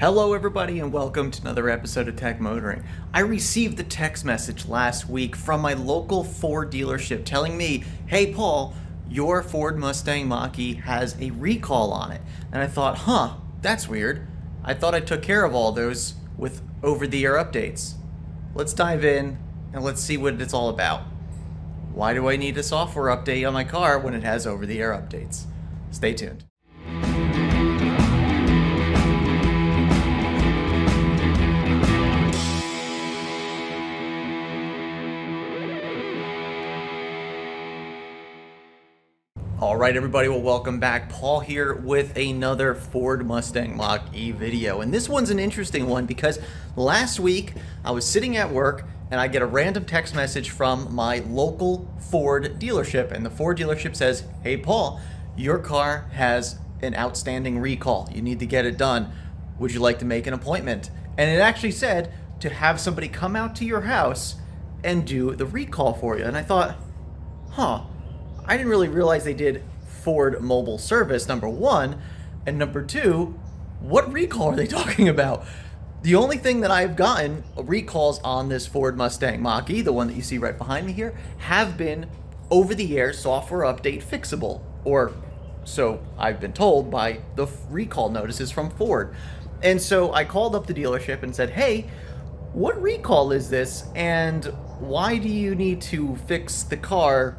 Hello everybody and welcome to another episode of Tech Motoring. I received a text message last week from my local Ford dealership telling me, hey Paul, your Ford Mustang Mach-E has a recall on it. And I thought, that's weird. I thought I took care of all those with over-the-air updates. Let's dive in and let's see what it's all about. Why do I need a software update on my car when it has over-the-air updates? Stay tuned. Alright everybody, well welcome back. Paul here with another Ford Mustang Mach-E video. And this one's an interesting one because last week I was sitting at work and I get a random text message from my local Ford dealership. And the Ford dealership says, hey Paul, your car has an outstanding recall. You need to get it done. Would you like to make an appointment? And it actually said to have somebody come out to your house and do the recall for you. And I thought, I didn't really realize they did Ford mobile service, number one, and number two, what recall are they talking about? The only thing that I've gotten recalls on this Ford Mustang Mach-E, the one that you see right behind me here, have been over-the-air software update fixable, or so I've been told by the recall notices from Ford. And so I called up the dealership and said, hey, what recall is this, and why do you need to fix the car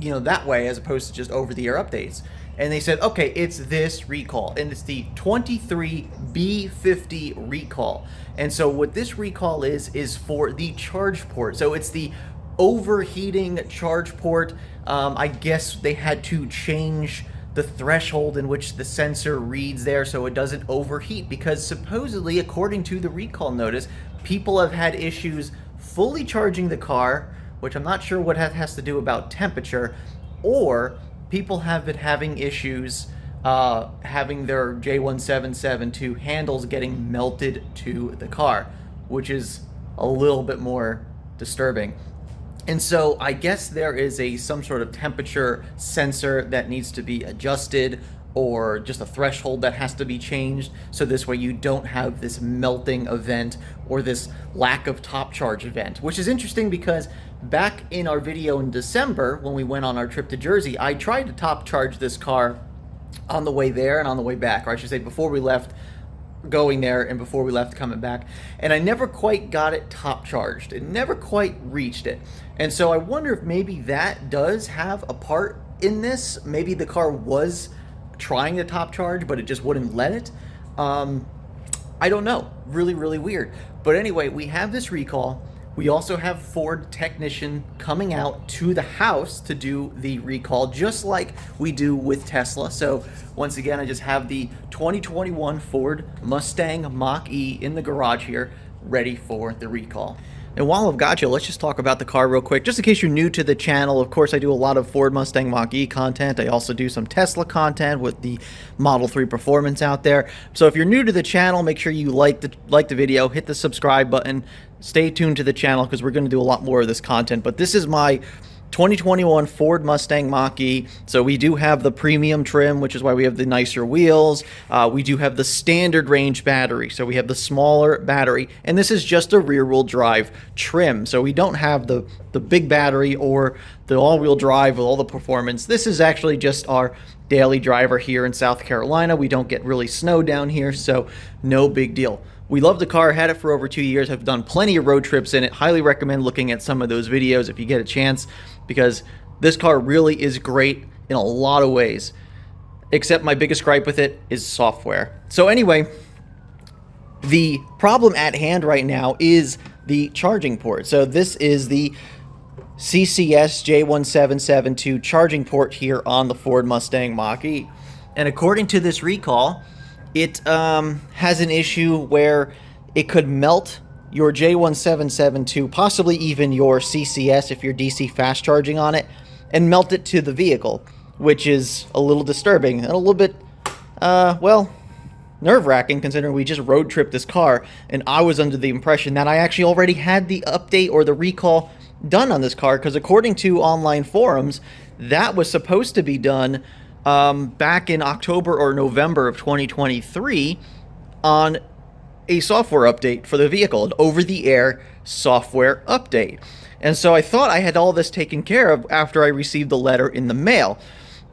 that way as opposed to just over-the-air updates? And they said, okay, it's this recall, and it's the 23B50 recall. And so what this recall is for the charge port. So it's the overheating charge port. I guess they had to change the threshold in which the sensor reads there so it doesn't overheat, because supposedly, according to the recall notice, people have had issues fully charging the car, which I'm not sure what that has to do about temperature, or people have been having issues having their J1772 handles getting melted to the car, which is a little bit more disturbing. And so I guess there is some sort of temperature sensor that needs to be adjusted, or just a threshold that has to be changed, so this way you don't have this melting event or this lack of top charge event, which is interesting because back in our video in December when we went on our trip to Jersey, I tried to top charge this car on the way there and on the way back, or I should say before we left going there and before we left coming back, and I never quite got it top charged. It never quite reached it. And so I wonder if maybe that does have a part in this. Maybe the car was trying to top charge, but it just wouldn't let it. I don't know. Really, really weird. But anyway, we have this recall. We also have Ford technician coming out to the house to do the recall, just like we do with Tesla. So once again, I just have the 2021 Ford Mustang Mach-E in the garage here, ready for the recall. And while I've got you, let's just talk about the car real quick. Just in case you're new to the channel, of course, I do a lot of Ford Mustang Mach-E content. I also do some Tesla content with the Model 3 Performance out there. So if you're new to the channel, make sure you like the video, hit the subscribe button, stay tuned to the channel because we're going to do a lot more of this content. But this is my 2021 Ford Mustang Mach-E. So we do have the premium trim, which is why we have the nicer wheels. We do have the standard range battery, so we have the smaller battery, and this is just a rear-wheel drive trim. So we don't have the big battery or the all-wheel drive with all the performance. This is actually just our daily driver here in South Carolina. We don't get really snow down here, so no big deal. We love the car, had it for over 2 years, have done plenty of road trips in it. Highly recommend looking at some of those videos if you get a chance, because this car really is great in a lot of ways, except my biggest gripe with it is software. So anyway, the problem at hand right now is the charging port. So this is the CCS J1772 charging port here on the Ford Mustang Mach-E. And according to this recall, it has an issue where it could melt your J1772, possibly even your CCS if you're DC fast charging on it, and melt it to the vehicle, which is a little disturbing and a little bit, nerve-wracking considering we just road tripped this car, and I was under the impression that I actually already had the update or the recall done on this car, because according to online forums, that was supposed to be done back in October or November of 2023 on a software update for the vehicle, an over-the-air software update. And so I thought I had all this taken care of after I received the letter in the mail.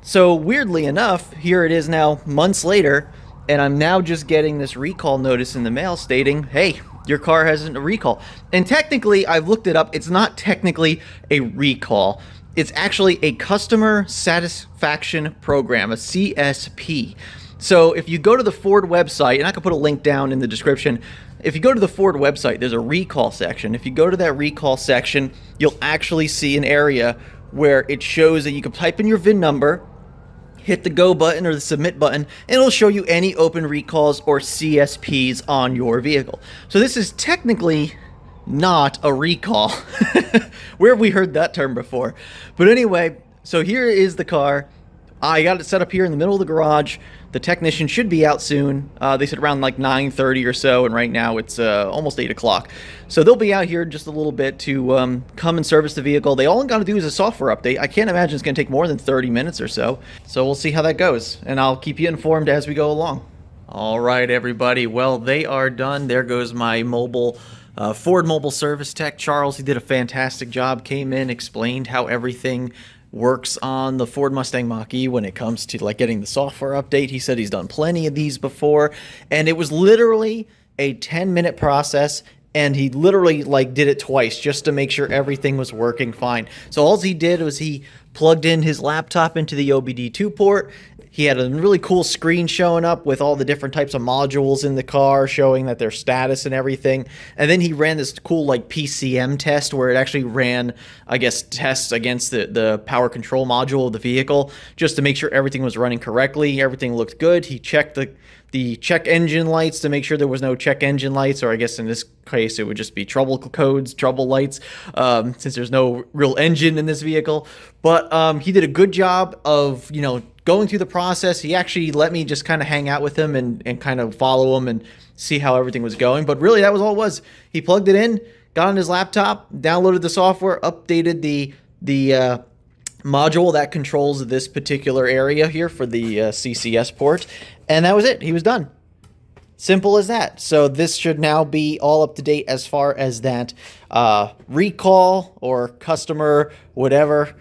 So weirdly enough, here it is now months later, and I'm now just getting this recall notice in the mail stating, hey, your car has a recall. And technically, I've looked it up, it's not technically a recall. It's actually a customer satisfaction program, a CSP. So if you go to the Ford website, and I can put a link down in the description, if you go to the Ford website, there's a recall section. If you go to that recall section, you'll actually see an area where it shows that you can type in your VIN number, hit the go button or the submit button, and it'll show you any open recalls or CSPs on your vehicle. So this is technically not a recall. Where have we heard that term before? But anyway, so here is the car. I got it set up here in the middle of the garage. The technician should be out soon. They said around like 9:30 or so, and right now it's almost 8 o'clock. So they'll be out here just a little bit to come and service the vehicle. They all got to do is a software update. I can't imagine it's going to take more than 30 minutes or so. So we'll see how that goes, and I'll keep you informed as we go along. All right, everybody. Well, they are done. There goes my mobile Ford mobile service tech, Charles. He did a fantastic job. Came in, explained how everything works on the Ford Mustang Mach-E when it comes to like getting the software update. He said he's done plenty of these before, and it was literally a 10-minute process, and he literally like did it twice just to make sure everything was working fine. So all he did was he plugged in his laptop into the OBD2 port. He had a really cool screen showing up with all the different types of modules in the car showing that their status and everything. And then he ran this cool like PCM test where it actually ran, I guess, tests against the power control module of the vehicle just to make sure everything was running correctly. Everything looked good. He checked the check engine lights to make sure there was no check engine lights, or I guess in this case it would just be trouble codes, trouble lights, since there's no real engine in this vehicle. But he did a good job of, going through the process. He actually let me just kind of hang out with him and kind of follow him and see how everything was going. But really, that was all it was. He plugged it in, got on his laptop, downloaded the software, updated the module that controls this particular area here for the CCS port, and that was it. He was done. Simple as that. So this should now be all up to date as far as that recall or customer whatever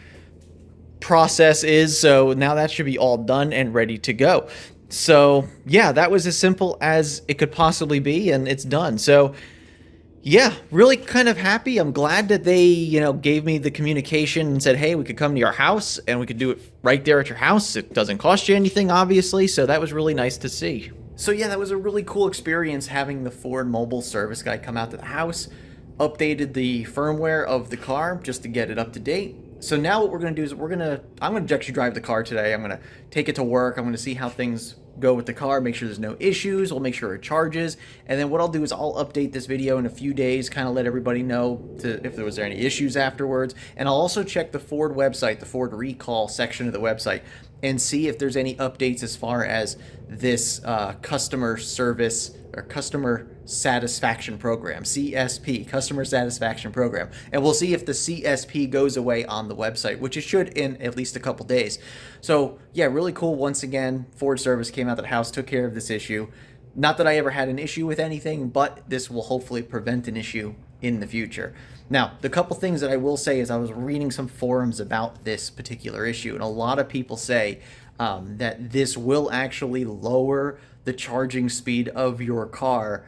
process is. So now that should be all done and ready to go. So yeah, that was as simple as it could possibly be, and it's done. So yeah, really kind of happy. I'm glad that they, gave me the communication and said, hey, we could come to your house and we could do it right there at your house. It doesn't cost you anything, obviously. So that was really nice to see. So yeah, that was a really cool experience having the Ford mobile service guy come out to the house, updated the firmware of the car just to get it up to date. So now what we're going to do is I'm going to actually drive the car today. I'm going to take it to work. I'm going to see how things go with the car, make sure there's no issues. We'll make sure it charges. And then what I'll do is I'll update this video in a few days, kind of let everybody know if there was any issues afterwards. And I'll also check the Ford website, the Ford recall section of the website, and see if there's any updates as far as this customer service or customer satisfaction program, CSP, customer satisfaction program. And we'll see if the CSP goes away on the website, which it should in at least a couple days. So yeah, really cool. Once again, Ford service came out to the house, took care of this issue. Not that I ever had an issue with anything, but this will hopefully prevent an issue in the future. Now, the couple things that I will say is I was reading some forums about this particular issue, and a lot of people say that this will actually lower the charging speed of your car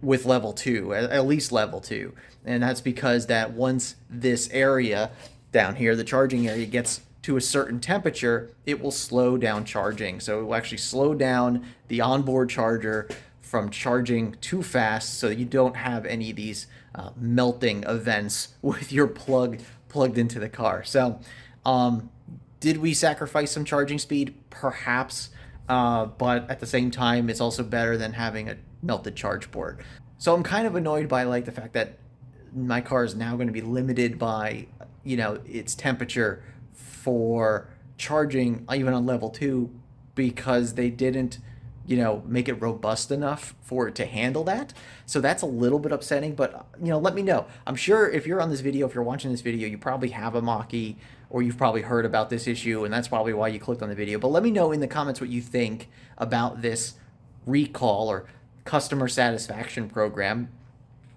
with level 2, at least level 2. And that's because that once this area down here, the charging area, gets to a certain temperature, it will slow down charging. So it will actually slow down the onboard charger from charging too fast so that you don't have any of these melting events with your plugged into the car. So did we sacrifice some charging speed? Perhaps. But at the same time, it's also better than having a melted charge port. So I'm kind of annoyed by the fact that my car is now going to be limited by, its temperature for charging even on level 2 because they didn't, make it robust enough for it to handle that. So that's a little bit upsetting, but, let me know. I'm sure if you're on this video, if you're watching this video, you probably have a Mach-E or you've probably heard about this issue, and that's probably why you clicked on the video. But let me know in the comments what you think about this recall or customer satisfaction program.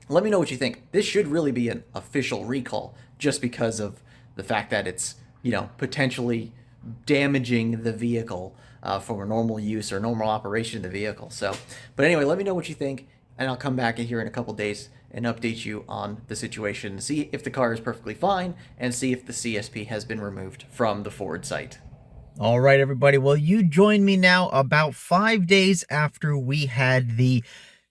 Let me know what you think. This should really be an official recall just because of the fact that it's, potentially damaging the vehicle for normal use or normal operation of the vehicle. So, but anyway, let me know what you think, and I'll come back in here in a couple days and update you on the situation, see if the car is perfectly fine, and see if the CSP has been removed from the Ford site. All right, everybody. Well, you join me now about 5 days after we had the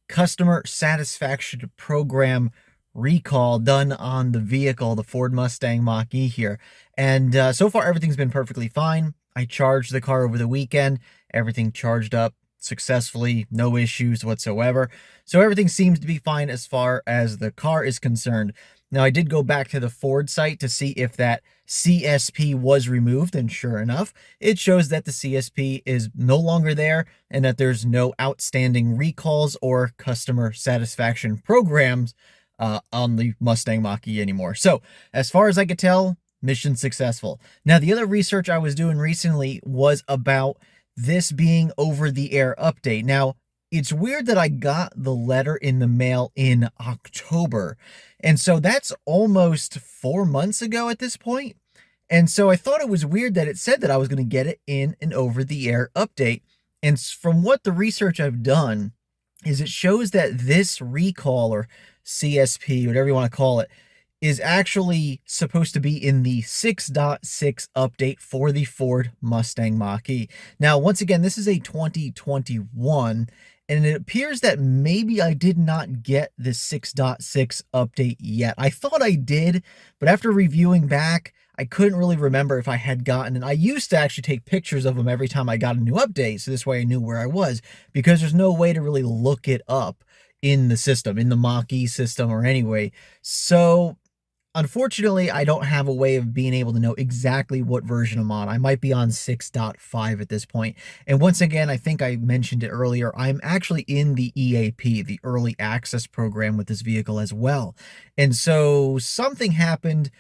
customer satisfaction program recall done on the vehicle, the Ford Mustang Mach-E here. And so far, everything's been perfectly fine. I charged the car over the weekend. Everything charged up successfully, no issues whatsoever. So everything seems to be fine as far as the car is concerned. Now, I did go back to the Ford site to see if that CSP was removed, and sure enough, it shows that the CSP is no longer there and that there's no outstanding recalls or customer satisfaction programs on the Mustang Mach-E anymore. So, as far as I could tell, mission successful. Now, the other research I was doing recently was about this being over-the-air update. Now, it's weird that I got the letter in the mail in October. And so that's almost 4 months ago at this point. And so I thought it was weird that it said that I was going to get it in an over-the-air update. And from what the research I've done is it shows that this recall or CSP, whatever you want to call it, is actually supposed to be in the 6.6 update for the Ford Mustang Mach-E. Now, once again, this is a 2021, and it appears that maybe I did not get the 6.6 update yet. I thought I did, but after reviewing back, I couldn't really remember if I had gotten, and I used to actually take pictures of them every time I got a new update, so this way I knew where I was, because there's no way to really look it up in the system, in the Mach-E system or anyway. So unfortunately, I don't have a way of being able to know exactly what version I'm on. I might be on 6.5 at this point. And once again, I think I mentioned it earlier, I'm actually in the EAP, the Early Access program with this vehicle as well. And so something happened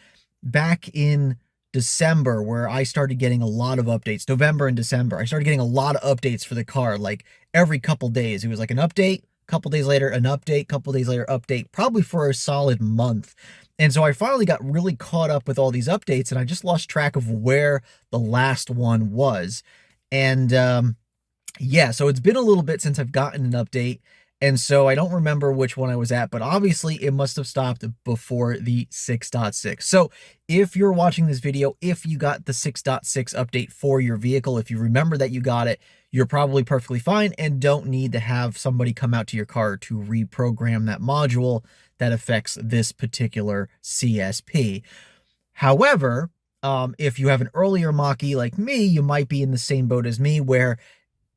back in December where I started getting a lot of updates. November and December, I started getting a lot of updates for the car, like every couple days. It was like an update, couple days later, an update, couple days later, update, probably for a solid month. And so I finally got really caught up with all these updates, and I just lost track of where the last one was. And yeah, so it's been a little bit since I've gotten an update, and so I don't remember which one I was at, but obviously it must have stopped before the 6.6. So if you're watching this video, if you got the 6.6 update for your vehicle, if you remember that you got it, you're probably perfectly fine and don't need to have somebody come out to your car to reprogram that module that affects this particular CSP. However, if you have an earlier Mach-E like me, you might be in the same boat as me where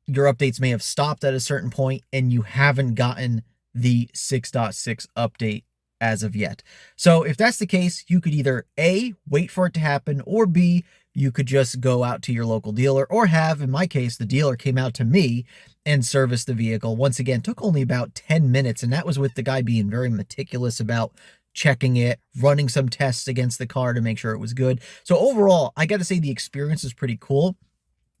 your updates may have stopped at a certain point and you haven't gotten the 6.6 update as of yet. So if that's the case, you could either A, wait for it to happen, or B, you could just go out to your local dealer, or have, in my case, the dealer came out to me and serviced the vehicle. Once again, took only about 10 minutes, and that was with the guy being very meticulous about checking it, running some tests against the car to make sure it was good. So overall, I got to say the experience is pretty cool.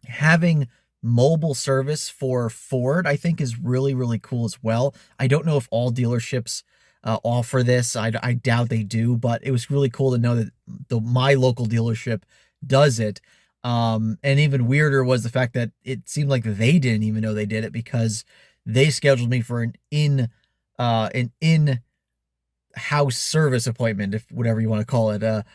Having mobile service for Ford, I think, is really, really cool as well. I don't know if all dealerships offer this. I doubt they do, but it was really cool to know that my local dealership does it. And even weirder was the fact that it seemed like they didn't even know they did it, because they scheduled me for an in-house service appointment, if whatever you want to call it,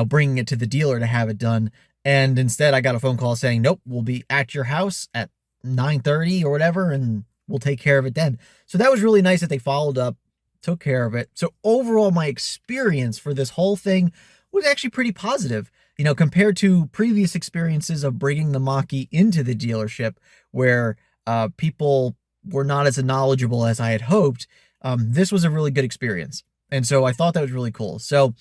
bringing it to the dealer to have it done. And instead I got a phone call saying, nope, we'll be at your house at 9:30 or whatever, and we'll take care of it then. So that was really nice that they followed up, took care of it. So overall, my experience for this whole thing was actually pretty positive. Compared to previous experiences of bringing the Mach-E into the dealership where people were not as knowledgeable as I had hoped, this was a really good experience. And so I thought that was really cool. So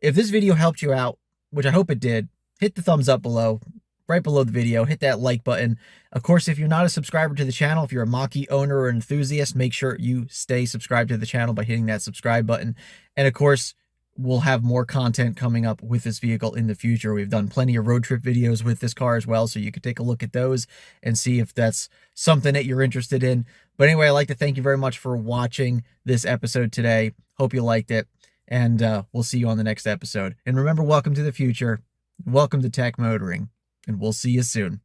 if this video helped you out, which I hope it did, hit the thumbs up below, right below the video, hit that like button. Of course, if you're not a subscriber to the channel, if you're a Mach-E owner or enthusiast, make sure you stay subscribed to the channel by hitting that subscribe button. And of course, we'll have more content coming up with this vehicle in the future. We've done plenty of road trip videos with this car as well, so you could take a look at those and see if that's something that you're interested in. But anyway, I'd like to thank you very much for watching this episode today. Hope you liked it, and we'll see you on the next episode. And remember, welcome to the future. Welcome to Tech Motoring, and we'll see you soon.